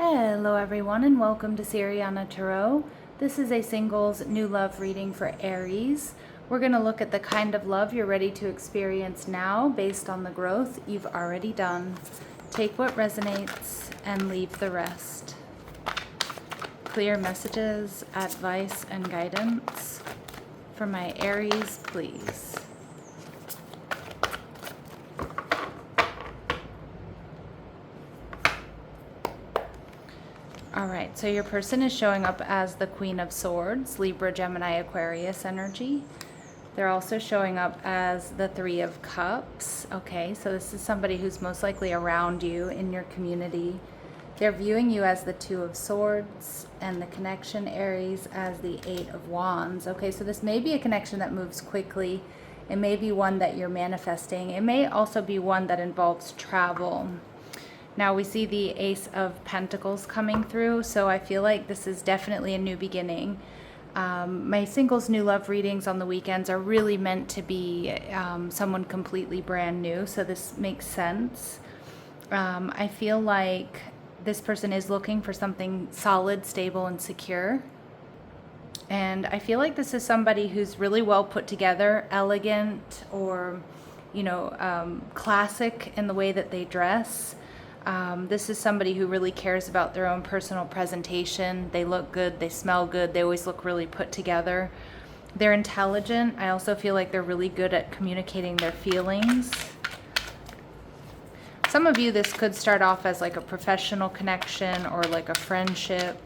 Hello everyone and welcome to Siriana Tarot. This is a singles new love reading for Aries. We're going to look at the kind of love you're ready to experience now based on the growth you've already done. Take what resonates and leave the rest. Clear messages, advice, and guidance for my Aries, please. All right, so your person is showing up as the Queen of Swords, Libra, Gemini, Aquarius energy. They're also showing up as the Three of Cups. Okay, so this is somebody who's most likely around you in your community. They're viewing you as the Two of Swords and the connection, Aries, as the Eight of Wands. Okay, so this may be a connection that moves quickly. It may be one that you're manifesting. It may also be one that involves travel. Now we see the Ace of Pentacles coming through, so I feel like this is definitely a new beginning. My singles new love readings on the weekends are really meant to be someone completely brand new, so this makes sense. I feel like this person is looking for something solid, stable, and secure. And I feel like this is somebody who's really well put together, elegant, or, classic in the way that they dress. This is somebody who really cares about their own personal presentation. They look good, they smell good, they always look really put together. They're intelligent. I also feel like they're really good at communicating their feelings. Some of you, this could start off as like a professional connection or like a friendship.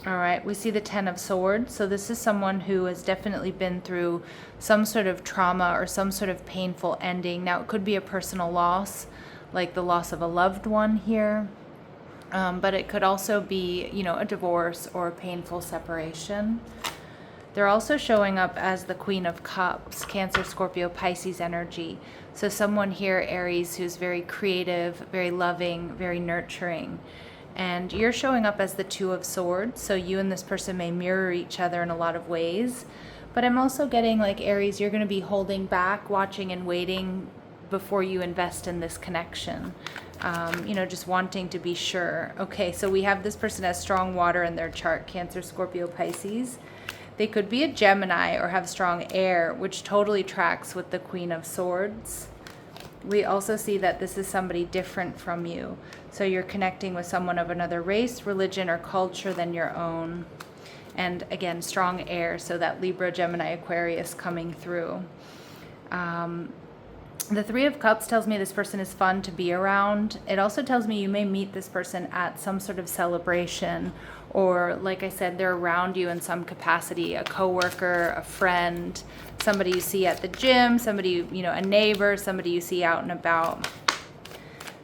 All right, we see the Ten of Swords. So this is someone who has definitely been through some sort of trauma or some sort of painful ending. Now, it could be a personal loss, like the loss of a loved one here. But it could also be, a divorce or a painful separation. They're also showing up as the Queen of Cups, Cancer, Scorpio, Pisces energy. So someone here, Aries, who's very creative, very loving, very nurturing. And you're showing up as the Two of Swords. So you and this person may mirror each other in a lot of ways. But I'm also getting like, Aries, you're going to be holding back, watching and waiting before you invest in this connection. Just wanting to be sure. Okay, so we have this person has strong water in their chart, Cancer, Scorpio, Pisces. They could be a Gemini or have strong air, which totally tracks with the Queen of Swords. We also see that this is somebody different from you. So you're connecting with someone of another race, religion, or culture than your own. And again, strong air, so that Libra, Gemini, Aquarius coming through. The Three of Cups tells me this person is fun to be around. It also tells me you may meet this person at some sort of celebration, or like I said, they're around you in some capacity, a coworker, a friend, somebody you see at the gym, somebody, a neighbor, somebody you see out and about.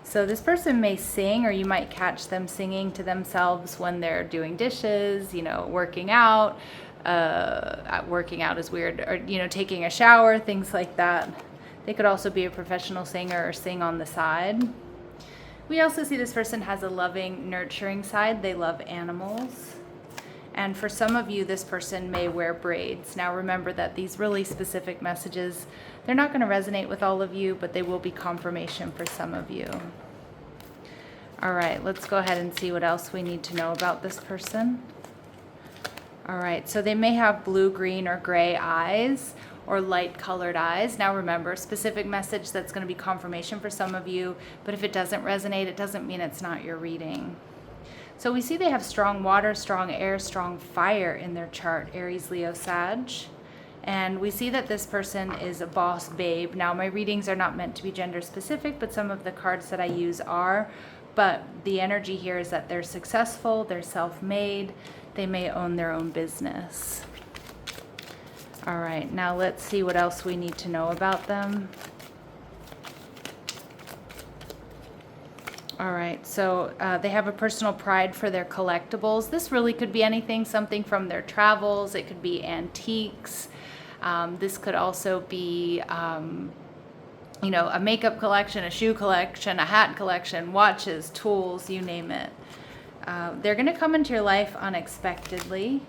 So this person may sing, or you might catch them singing to themselves when they're doing dishes, working out. Working out is weird, or, taking a shower, things like that. They could also be a professional singer or sing on the side. We also see this person has a loving, nurturing side. They love animals. And for some of you, this person may wear braids. Now remember that these really specific messages, they're not going to resonate with all of you, but they will be confirmation for some of you. All right, let's go ahead and see what else we need to know about this person. All right, so they may have blue, green, or gray eyes, or light colored eyes. Now remember, specific message that's going to be confirmation for some of you, but if it doesn't resonate, it doesn't mean it's not your reading. So we see they have strong water, strong air, strong fire in their chart, Aries, Leo, Sag. And we see that this person is a boss babe. Now my readings are not meant to be gender specific, but some of the cards that I use are. But the energy here is that they're successful, they're self-made, they may own their own business. All right, now let's see what else we need to know about them. All right, so they have a personal pride for their collectibles. This really could be anything, something from their travels. It could be antiques. This could also be, a makeup collection, a shoe collection, a hat collection, watches, tools, you name it. They're going to come into your life unexpectedly.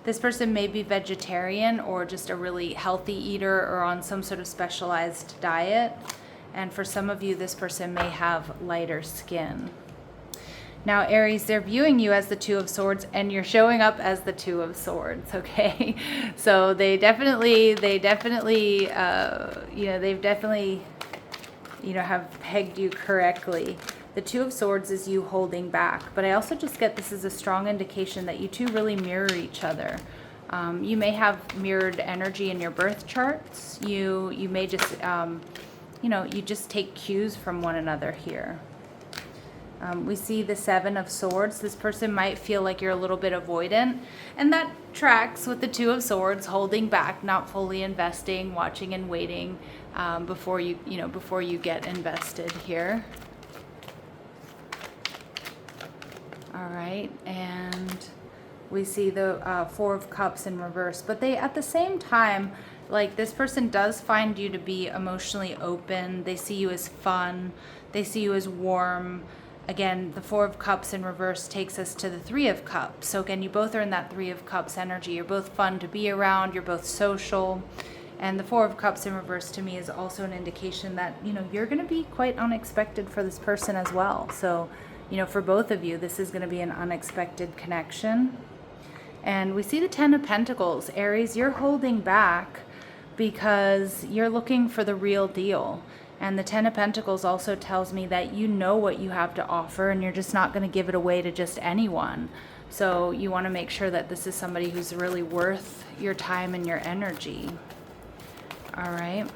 This person may be vegetarian or just a really healthy eater or on some sort of specialized diet. And for some of you, this person may have lighter skin. Now, Aries, they're viewing you as the Two of Swords, and you're showing up as the Two of Swords, okay? So they've definitely, have pegged you correctly. The Two of Swords is you holding back, but I also just get this is a strong indication that you two really mirror each other. You may have mirrored energy in your birth charts. You may just, you just take cues from one another here. We see the Seven of Swords. This person might feel like you're a little bit avoidant, and that tracks with the Two of Swords, holding back, not fully investing, watching and waiting before you get invested here. All right, and we see the Four of Cups in reverse, but they, at the same time, like, this person does find you to be emotionally open. They see you as fun. They see you as warm. Again, the Four of Cups in reverse takes us to the Three of Cups. So again, you both are in that Three of Cups energy. You're both fun to be around. You're both social. And the Four of Cups in reverse to me is also an indication that, you're going to be quite unexpected for this person as well. So, for both of you, this is going to be an unexpected connection. And we see the Ten of Pentacles. Aries, you're holding back because you're looking for the real deal. And the Ten of Pentacles also tells me that you know what you have to offer, and you're just not going to give it away to just anyone. So you want to make sure that this is somebody who's really worth your time and your energy. All right.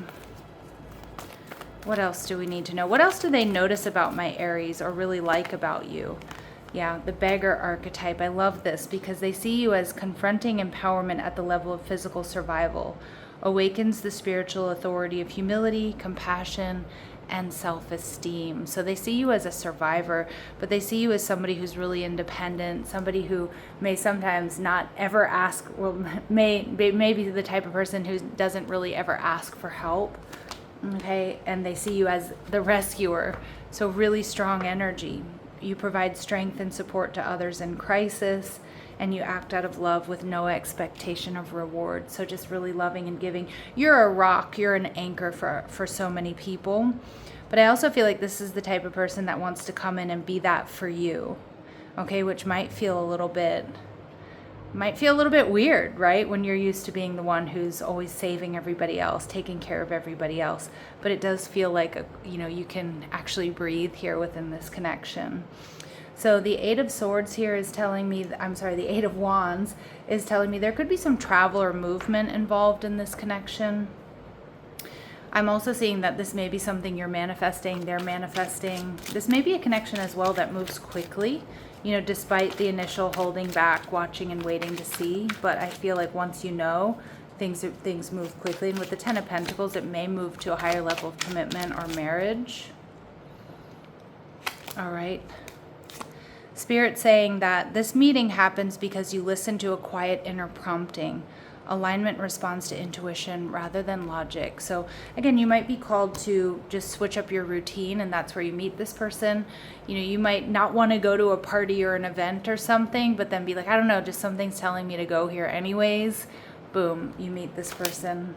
What else do we need to know? What else do they notice about my Aries or really like about you? Yeah, the beggar archetype. I love this because they see you as confronting empowerment at the level of physical survival. Awakens the spiritual authority of humility, compassion, and self-esteem. So they see you as a survivor, but they see you as somebody who's really independent, somebody who may sometimes not ever ask, may be the type of person who doesn't really ever ask for help, okay? And they see you as the rescuer, so really strong energy. You provide strength and support to others in crisis, and you act out of love with no expectation of reward. So just really loving and giving. You're a rock, you're an anchor for so many people. But I also feel like this is the type of person that wants to come in and be that for you, okay? Which might feel a little bit weird, right? When you're used to being the one who's always saving everybody else, taking care of everybody else. But it does feel like, you can actually breathe here within this connection. So the Eight of Swords here is telling me, the Eight of Wands is telling me there could be some travel or movement involved in this connection. I'm also seeing that this may be something you're manifesting, they're manifesting. This may be a connection as well that moves quickly, despite the initial holding back, watching and waiting to see. But I feel like once things move quickly. And with the Ten of Pentacles, it may move to a higher level of commitment or marriage. All right. Spirit saying that this meeting happens because you listen to a quiet inner prompting. Alignment responds to intuition rather than logic. So again, you might be called to just switch up your routine, and that's where you meet this person. You might not want to go to a party or an event or something, but then be like, I don't know, just something's telling me to go here anyways. Boom, you meet this person.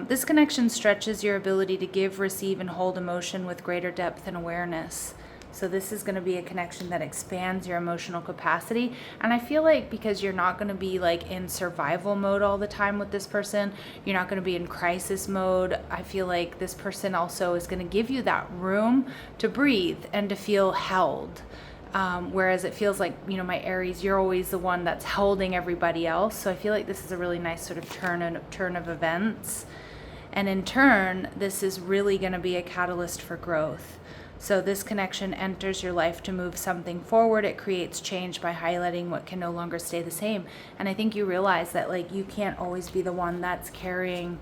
This connection stretches your ability to give, receive, and hold emotion with greater depth and awareness. So this is going to be a connection that expands your emotional capacity. And I feel like because you're not going to be like in survival mode all the time with this person, you're not going to be in crisis mode. I feel like this person also is going to give you that room to breathe and to feel held. Whereas it feels like, my Aries, you're always the one that's holding everybody else. So I feel like this is a really nice sort of turn of events. And in turn, this is really going to be a catalyst for growth. So this connection enters your life to move something forward. It creates change by highlighting what can no longer stay the same. And I think you realize that you can't always be the one that's carrying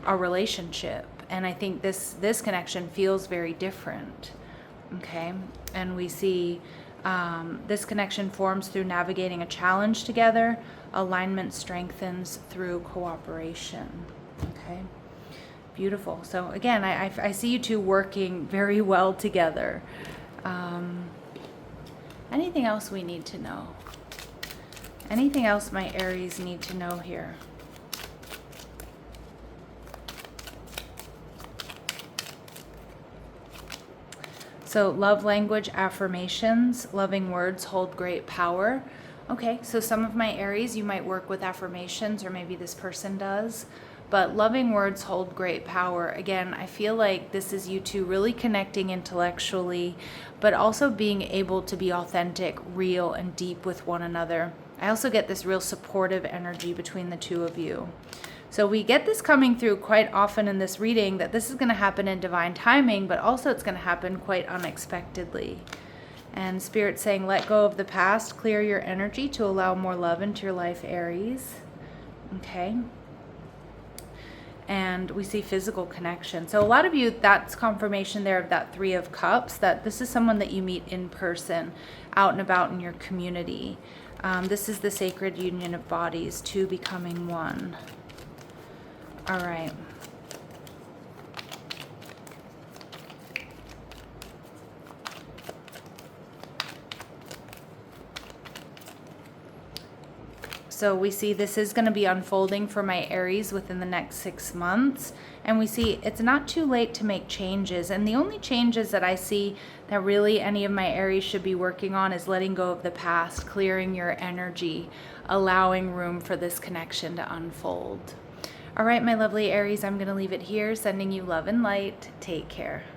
a relationship. And I think this connection feels very different. Okay. And we see this connection forms through navigating a challenge together. Alignment strengthens through cooperation. Okay. Beautiful. So again, I see you two working very well together. Anything else we need to know? Anything else my Aries need to know here? So love language affirmations, loving words hold great power. Okay, so some of my Aries, you might work with affirmations, or maybe this person does. But loving words hold great power. Again, I feel like this is you two really connecting intellectually, but also being able to be authentic, real, and deep with one another. I also get this real supportive energy between the two of you. So we get this coming through quite often in this reading, that this is going to happen in divine timing, but also it's going to happen quite unexpectedly. And Spirit's saying, let go of the past, clear your energy to allow more love into your life, Aries. Okay. And we see physical connection. So a lot of you, that's confirmation there of that Three of Cups, that this is someone that you meet in person, out and about in your community. This is the sacred union of bodies, two becoming one. All right. So we see this is going to be unfolding for my Aries within the next 6 months. And we see it's not too late to make changes. And the only changes that I see that really any of my Aries should be working on is letting go of the past, clearing your energy, allowing room for this connection to unfold. All right, my lovely Aries, I'm going to leave it here, sending you love and light. Take care.